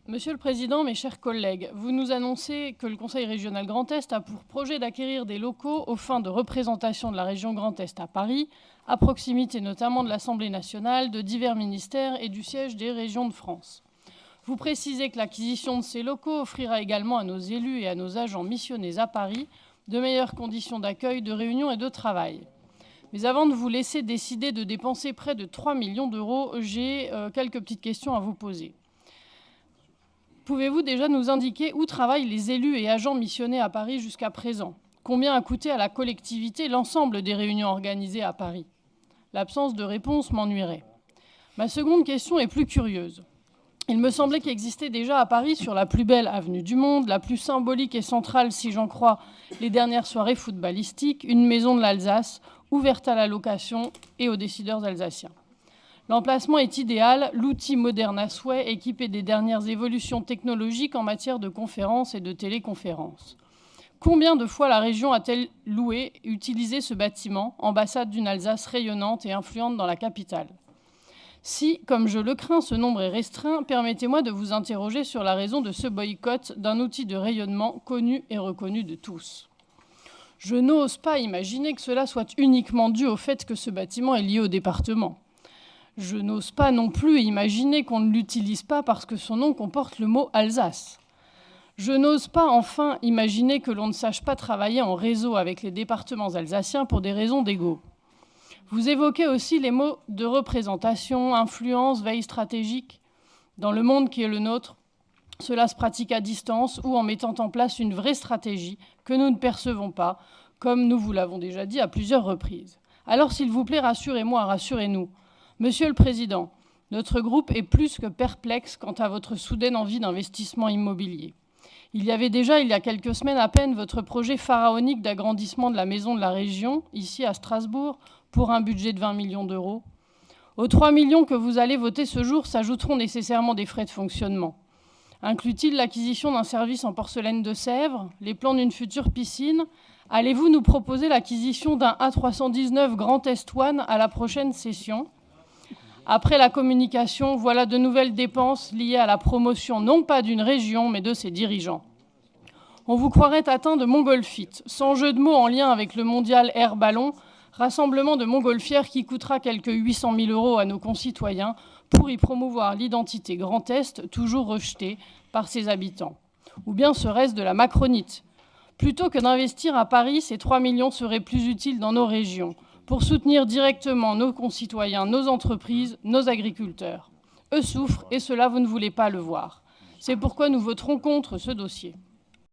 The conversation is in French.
Monsieur le Président, mes chers collègues, vous nous annoncez que le Conseil régional Grand Est a pour projet d'acquérir des locaux aux fins de représentation de la région Grand Est à Paris, à proximité notamment de l'Assemblée nationale, de divers ministères et du siège des régions de France. Vous précisez que l'acquisition de ces locaux offrira également à nos élus et à nos agents missionnés à Paris de meilleures conditions d'accueil, de réunion et de travail. Mais avant de vous laisser décider de dépenser près de 3 millions d'euros, j'ai quelques petites questions à vous poser. Pouvez-vous déjà nous indiquer où travaillent les élus et agents missionnés à Paris jusqu'à présent? Combien a coûté à la collectivité l'ensemble des réunions organisées à Paris? L'absence de réponse m'ennuierait. Ma seconde question est plus curieuse. Il me semblait qu'il existait déjà à Paris, sur la plus belle avenue du monde, la plus symbolique et centrale, si j'en crois les dernières soirées footballistiques, une maison de l'Alsace ouverte à la location et aux décideurs alsaciens. L'emplacement est idéal, l'outil moderne à souhait, équipé des dernières évolutions technologiques en matière de conférences et de téléconférences. Combien de fois la région a-t-elle loué et utilisé ce bâtiment, ambassade d'une Alsace rayonnante et influente dans la capitale? Si, comme je le crains, ce nombre est restreint, permettez-moi de vous interroger sur la raison de ce boycott d'un outil de rayonnement connu et reconnu de tous. Je n'ose pas imaginer que cela soit uniquement dû au fait que ce bâtiment est lié au département. Je n'ose pas non plus imaginer qu'on ne l'utilise pas parce que son nom comporte le mot Alsace. Je n'ose pas enfin imaginer que l'on ne sache pas travailler en réseau avec les départements alsaciens pour des raisons d'ego. Vous évoquez aussi les mots de représentation, influence, veille stratégique. Dans le monde qui est le nôtre, cela se pratique à distance ou en mettant en place une vraie stratégie que nous ne percevons pas, comme nous vous l'avons déjà dit à plusieurs reprises. Alors s'il vous plaît, rassurez-moi, rassurez-nous. Monsieur le Président, notre groupe est plus que perplexe quant à votre soudaine envie d'investissement immobilier. Il y avait déjà, il y a quelques semaines à peine, votre projet pharaonique d'agrandissement de la maison de la région, ici à Strasbourg, pour un budget de 20 millions d'euros. Aux 3 millions que vous allez voter ce jour s'ajouteront nécessairement des frais de fonctionnement. Inclut-il l'acquisition d'un service en porcelaine de Sèvres, les plans d'une future piscine? Allez-vous nous proposer l'acquisition d'un A319 Grand Est One à la prochaine session? Après la communication, voilà de nouvelles dépenses liées à la promotion non pas d'une région, mais de ses dirigeants. On vous croirait atteint de montgolfiite, sans jeu de mots en lien avec le mondial Air Ballon, rassemblement de montgolfières qui coûtera quelques 800 000 euros à nos concitoyens pour y promouvoir l'identité Grand Est, toujours rejetée par ses habitants. Ou bien serait-ce de la macronite? Plutôt que d'investir à Paris, ces 3 millions seraient plus utiles dans nos régions, pour soutenir directement nos concitoyens, nos entreprises, nos agriculteurs. Eux souffrent et cela, vous ne voulez pas le voir. C'est pourquoi nous voterons contre ce dossier.